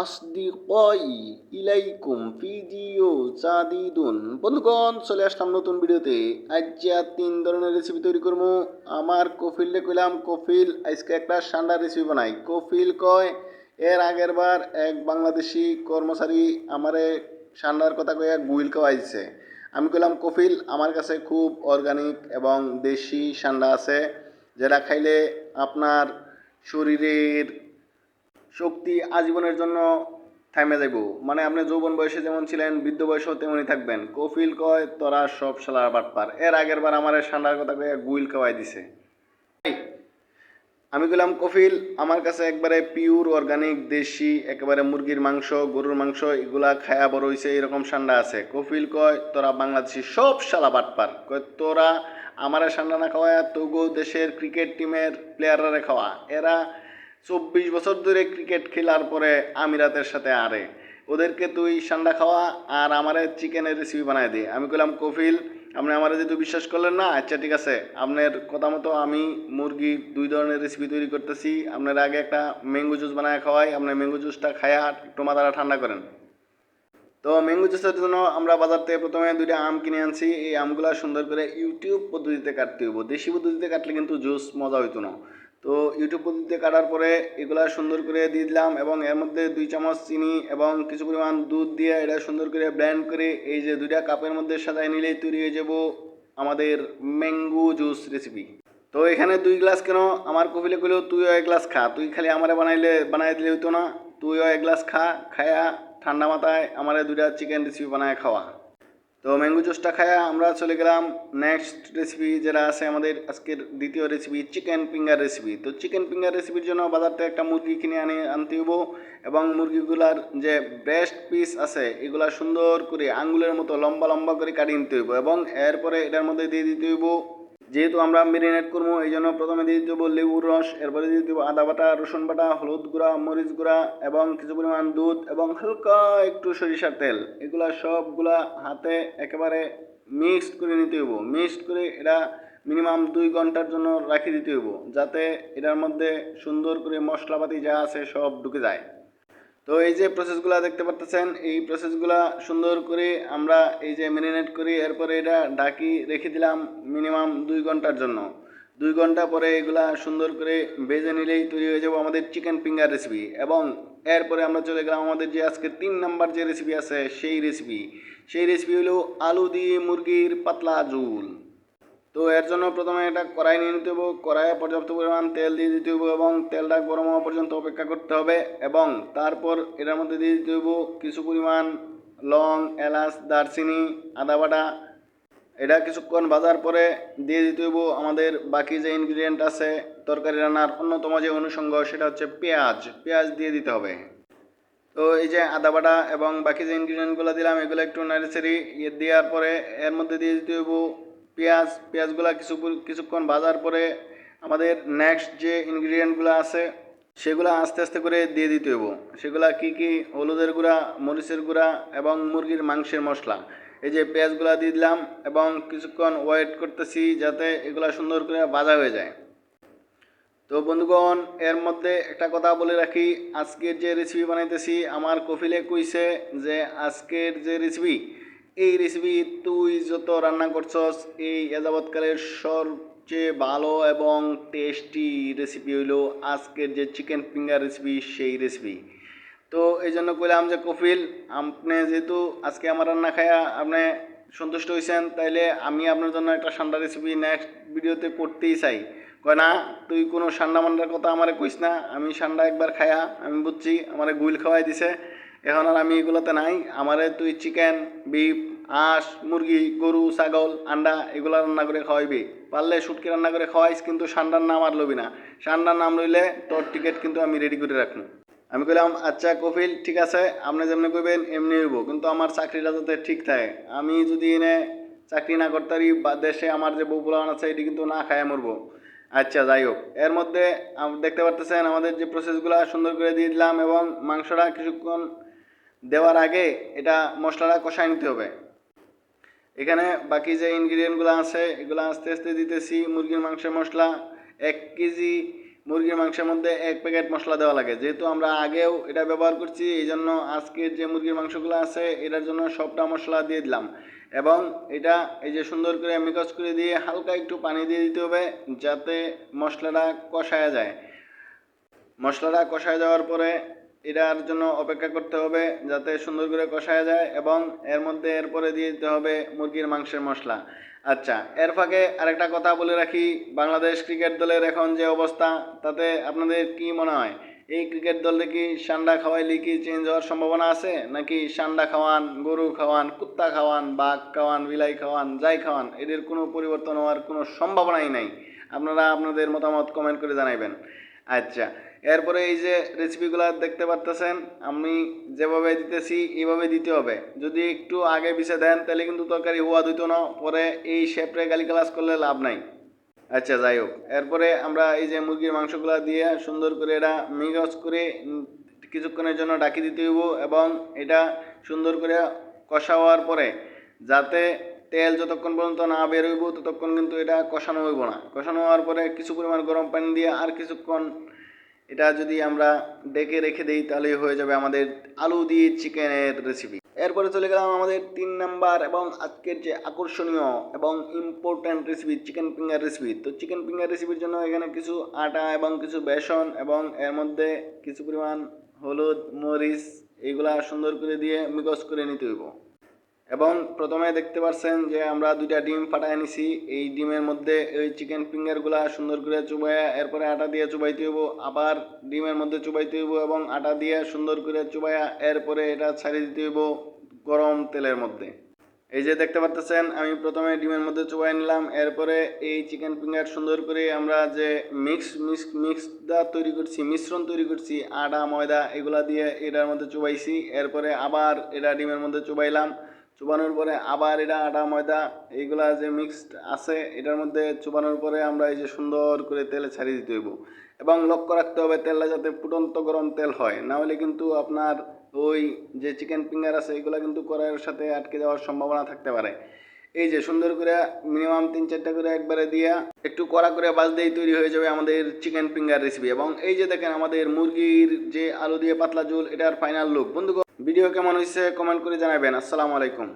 আসদিকাই ইলাইকুম video জাদিদুন। বন্ধুগণ, চলে আসলাম নতুন ভিডিওতে। আজ তিন ধরনের রেসিপি তৈরি করবো। আমার কফিলে কইলাম কফিল আজকে একটা সান্ডা রেসিপি বানাই। কফিল কয় এর আগের বার এক বাংলাদেশি কর্মচারী আমারে সান্ডার কথা কয়ে গুইল খাওয়াইছে। আমি কইলাম কফিল আমার কাছে খুব অর্গানিক এবং দেশি সান্ডা আছে, যেটা খাইলে আপনার শরীরের শক্তি আজীবনের জন্য থামে যাইব। মানে আপনি যৌবন বয়সে যেমন ছিলেন বৃদ্ধ বয়সেও তেমনই থাকবেন। কফিল কয় তোরা সব শালার বাটপার, এর আগের বার আমার ঠান্ডার কথা কয়ে গুইল খাওয়াই দিছে। আমি বললাম কফিল আমার কাছে একবারে পিওর অর্গানিক দেশি একেবারে মুরগির মাংস গরুর মাংস এগুলা খায়া বড় হয়েছে এরকম সান্ডা আছে। কফিল কয় তোরা বাংলাদেশি সব শালা বাটপার, কয় তোরা আমারে সান্ডা না খাওয়ায় তোগো দেশের ক্রিকেট টিমের প্লেয়াররা খাওয়া। এরা 24 বছর ধরে ক্রিকেট খেলার পরে আমিরাতের সাথে আরে ওদেরকে তুই সান্ডা খাওয়া আর আমারে চিকেনের রেসিপি বানায় দে। আমি কইলাম কফিল আপনি আমার যেহেতু বিশ্বাস করলেন না, আচ্ছা ঠিক আছে, আপনার কথা মতো আমি মুরগির দুই ধরনের রেসিপি তৈরি করতেছি। আপনার আগে একটা ম্যাঙ্গো জুস বানায় খাওয়াই, আপনার ম্যাঙ্গো জুসটা খায়া একটু মাথাটা ঠান্ডা করেন। তো ম্যাঙ্গো জুসের জন্য আমরা বাজার থেকে প্রথমে দুইটা আম কিনে আনছি। এই আমগুলা সুন্দর করে ইউটিউব পদ্ধতিতে কাটতে হইব, দেশি পদ্ধতিতে কাটলে কিন্তু জুস মজা হইতো না। তো ইউটিউব পদ্ধতিতে কাটার পরে এগুলা সুন্দর করে দিয়ে দিলাম এবং এর মধ্যে 2 চামচ চিনি এবং কিছু পরিমাণ দুধ দিয়ে এটা সুন্দর করে ব্লেন্ড করে এই যে দুইটা কাপের মধ্যে সাজায় নিলেই তৈরি হয়ে যাব আমাদের ম্যাঙ্গো জুস রেসিপি। তো এখানে 2 গ্লাস কেন, আমার কপিলে কইলেও তুইও 1 গ্লাস খা, তুই খালি আমারে বানাই দিলে হইতো না, তুইও 1 গ্লাস খা, খায়া ঠান্ডা মাথায় আমারে দুইটা চিকেন রেসিপি বানায় খাওয়া। তো ম্যাঙ্গো জুসটা খায়া আমরা চলে গেলাম নেক্সট রেসিপি, যেটা আছে আমাদের আজকের দ্বিতীয় রেসিপি চিকেন ফিঙ্গার রেসিপি। তো চিকেন ফিঙ্গার রেসিপির জন্য বাজার থেকে একটা মুরগি কিনে আনতে হইব এবং মুরগিগুলার যে ব্রেস্ট পিস আছে এগুলা সুন্দর করে আঙ্গুলের মতো লম্বা লম্বা করে কাটিয়ে নিতে হইব এবং এরপরে এটার মধ্যে দিয়ে দিতে হইব, যেহেতু আমরা মেরিনেট করবো এই জন্য প্রথমে দিয়ে দিতে হবো লেবুর রস, এরপরে দিয়ে দেবো আদা বাটা, রসুন বাটা, হলুদ গুঁড়া, মরিচ গুঁড়া এবং কিছু পরিমাণ দুধ এবং হালকা একটু সরিষার তেল। এগুলা সবগুলা হাতে একেবারে মিক্সড করে নিতে হইব। মিক্সড করে এটা মিনিমাম 2 ঘন্টার জন্য রাখি দিতে হইব, যাতে এটার মধ্যে সুন্দর করে মশলাপাতি যা আছে সব ঢুকে যায়। তো এই যে প্রসেসগুলো দেখতে পাচ্ছেন, এই প্রসেসগুলো সুন্দর করে আমরা এই যে ম্যারিনেট করি, এরপরে এটা ঢাকি রেখে দিলাম মিনিমাম 2 ঘন্টার জন্য। 2 ঘন্টা পরে এগুলা সুন্দর করে ভেজে নিলেই তৈরি হয়ে যাবো আমাদের চিকেন ফিঙ্গার রেসিপি। এবং এরপরে আমরা চলে গেলাম আমাদের যে আজকে 3 নম্বর যে রেসিপি আছে সেই রেসিপি হলো আলু দিয়ে মুরগির পাতলা ঝোল। তো এর জন্য প্রথমে একটা কড়াই নিয়ে নিতে হবে, কড়াইয়ে পর্যাপ্ত পরিমাণ তেল দিয়ে দিতে হবে এবং তেলটা গরম হওয়া পর্যন্ত অপেক্ষা করতে হবে এবং তারপর এটার মধ্যে দিয়ে দিতে হবে কিছু পরিমাণ লং, এলাচ, দারচিনি, আদা বাটা। এটা কিছুক্ষণ ভাজার পরে দিয়ে দিতে হবে আমাদের বাকি যে ইনগ্রিডিয়েন্ট আছে তরকারি রান্নার অন্যতম যে অনুষঙ্গ, সেটা হচ্ছে পেঁয়াজ দিয়ে দিতে হবে। তো এই যে আদা বাটা এবং বাকি যে ইনগ্রিডিয়েন্টগুলো দিলাম এগুলো একটু নাড়াচাড়ি দেওয়ার পরে এর মধ্যে দিয়ে দিতে হইব পেঁয়াজগুলো কিছুক্ষণ ভাজার পরে আমাদের নেক্সট যে ইনগ্রিডিয়েন্টগুলো আছে সেগুলো আস্তে আস্তে করে দিয়ে দিতে হইব। সেগুলা কি কি, হলুদের গুঁড়া, মরিচের গুঁড়া এবং মুরগির মাংসের মশলা। এই যে পেঁয়াজগুলো দিয়ে দিলাম এবং কিছুক্ষণ ওয়েট করতেছি যাতে এগুলা সুন্দর করে ভাজা হয়ে যায়। তো বন্ধুগণ, এর মধ্যে একটা কথা বলে রাখি, আজকের যে রেসিপি বানাইতেছি আমার কফিলে কইছে যে আজকের যে রেসিপি এই রেসিপি তুই যত রান্না করছস এই যাবৎকালের সবচেয়ে ভালো এবং টেস্টি রেসিপি হইলো আজকের যে চিকেন ফিঙ্গার রেসিপি সেই রেসিপি। তো এই জন্য কইলাম যে কফিল আপনি যেহেতু আজকে আমার রান্না খায়া আপনি সন্তুষ্ট হয়েছেন, তাইলে আমি আপনার জন্য একটা সান্ডা রেসিপি নেক্সট ভিডিওতে করতেই চাই। কয় না, তুই কোনো সান্ডা মান্ডার কথা আমারে কইস না, আমি সান্ডা একবার খায়া আমি বুঝছি আমারে গুইল খাওয়াই দিছে, এখন আর আমি এগুলোতে নাই। আমারে তুই চিকেন, বিফ, হাঁস, মুরগি, গরু, ছাগল, আন্ডা এগুলো রান্না করে খাওয়াইবি, পারলে শুটকি রান্না করে খাওয়াইস, কিন্তু সান্ডার নাম আর লবি না। সান্ডার নাম লইলে তোর টিকিট কিন্তু আমি রেডি করে রাখবো। আমি কইলাম আচ্ছা কফিল ঠিক আছে, আপনি যেমনি কইবেন এমনি হইব, কিন্তু আমার চাকরিটা যাতে ঠিক থাকে। আমি যদি এনে চাকরি না করতারি বা দেশে আমার যে বউ পোলাপান আছে এটি কিন্তু না খায় মরবো। আচ্ছা যাই হোক, এর মধ্যে দেখতে পারতেছেন আমাদের যে প্রসেসগুলো সুন্দর করে দিয়ে দিলাম এবং মাংসটা কিছুক্ষণ দেওয়ার আগে এটা মশলাটা কষায় নিতে হবে। এখানে বাকি যে ইনগ্রিডিয়েন্টগুলো আছে এগুলো আস্তে আস্তে দিতেছি। মুরগির মাংসের মশলা 1 কেজি মুরগির মাংসের মধ্যে 1 প্যাকেট মশলা দেওয়া লাগে। যেহেতু আমরা আগেও এটা ব্যবহার করছি, এই জন্য আজকের যে মুরগির মাংসগুলো আছে এটার জন্য সবটা মশলা দিয়ে দিলাম। এবং এটা এই যে সুন্দর করে মিক্স করে দিয়ে হালকা একটু পানি দিয়ে দিতে হবে, যাতে মশলাটা কষায়া যায়। মশলাটা কষায় যাওয়ার পরে এটার জন্য অপেক্ষা করতে হবে যাতে সুন্দর করে কষায় যায়, এবং এর মধ্যে এরপরে দিয়ে দিতে হবে মুরগির মাংসের মশলা। আচ্ছা, এর ফাঁকে আরেকটা কথা বলে রাখি, বাংলাদেশ ক্রিকেট দলের এখন যে অবস্থা, তাতে আপনাদের কি মনে হয়? এই ক্রিকেট দলটা কি সান্ডা খাওয়াইলে কি চেঞ্জ হওয়ার সম্ভাবনা আছে, নাকি সান্ডা খাওয়ান, গরু খাওয়ান, কুত্তা খাওয়ান, বাঘ খাওয়ান, বিলাই খাওয়ান, যাই খাওয়ান, এদের কোনো পরিবর্তন হওয়ার কোনো সম্ভাবনাই নাই? আপনারা আপনাদের মতামত কমেন্ট করে জানাইবেন। আচ্ছা, এরপরে এই যে রেসিপিগুলো দেখতে পারতেছেন, আমি যেভাবে দিতেছি এইভাবে দিতে হবে। যদি একটু আগে পিছে দেন তাহলে কিন্তু তরকারি হওয়া দিত না, পরে এই শেপরে গালিগালাজ করলে লাভ নাই। আচ্ছা, যাই হোক, এরপরে আমরা এই যে মুরগির মাংসগুলো দিয়ে সুন্দর করে এটা মিক্স করে কিছুক্ষণের জন্য ঢাকি দিতে হইব, এবং এটা সুন্দর করে কষা হওয়ার পরে যাতে তেল যতক্ষণ পর্যন্ত না বের হইব ততক্ষণ কিন্তু এটা কষানো হইব না। কষানো হওয়ার পরে কিছু পরিমাণ গরম পানি দিয়ে আর কিছুক্ষণ এটা যদি আমরা ডেকে রেখে দিই তাহলে হয়ে যাবে আমাদের আলু দিয়ে চিকেনের রেসিপি। এরপরে চলে গেলাম আমাদের 3 নাম্বার এবং আজকের যে আকর্ষণীয় এবং important recipe, chicken finger recipe. তো চিকেন ফিঙ্গার রেসিপির জন্য এখানে কিছু আটা এবং কিছু বেসন এবং এর মধ্যে কিছু পরিমাণ হলুদ, মরিচ, এইগুলা সুন্দর করে দিয়ে মিক্স করে নিতে হইব। এবং প্রথমে দেখতে পাচ্ছেন যে আমরা 2টা ডিম ফাটায় নিছি। এই ডিমের মধ্যে ওই চিকেন ফিঙ্গারগুলা সুন্দর করে চুবাইয়া এরপরে আটা দিয়ে চুবাইতে হইব, আবার ডিমের মধ্যে চুবাইতে হইব এবং আটা দিয়ে সুন্দর করে চুবাইয়া এরপরে এটা ছাড়িয়ে দিতে হইব গরম তেলের মধ্যে। এই যে দেখতে পাচ্ছেন আমি প্রথমে ডিমের মধ্যে চুবাই নিলাম, এরপরে এই চিকেন ফিঙ্গার সুন্দর করে আমরা যে মিক্সটা তৈরি করছি, মিশ্রণ তৈরি করছি আটা ময়দা এগুলা দিয়ে এটার মধ্যে চুবাইছি। এরপরে আবার এটা ডিমের মধ্যে চুবাইলাম, চুবানোর পরে আবার এটা আটা ময়দা এইগুলা যে মিক্সড আছে এটার মধ্যে চুবানোর পরে আমরা এই যে সুন্দর করে তেলে ছাড়িয়ে দিতে হইব। এবং লক্ষ্য রাখতে হবে তেলটা যাতে ফুটন্ত গরম তেল হয়, না হলে কিন্তু আপনার ওই যে চিকেন ফিঙ্গার আছে এগুলো কিন্তু কড়াইয়ের সাথে আটকে যাওয়ার সম্ভাবনা থাকতে পারে। এই যে সুন্দর করে মিনিমাম 3-4টা করে একবারে দিয়া একটু কড়া করে ভাজলেই তৈরি হয়ে যাবে আমাদের চিকেন ফিঙ্গার রেসিপি। এবং এই যে দেখেন আমাদের মুরগির যে আলু দিয়ে পাতলা ঝোল, এটার ফাইনাল লুক। বন্ধুগণ, ভিডিও কেমন হয়েছে কমেন্ট করে জানাবেন। আসসালামু আলাইকুম।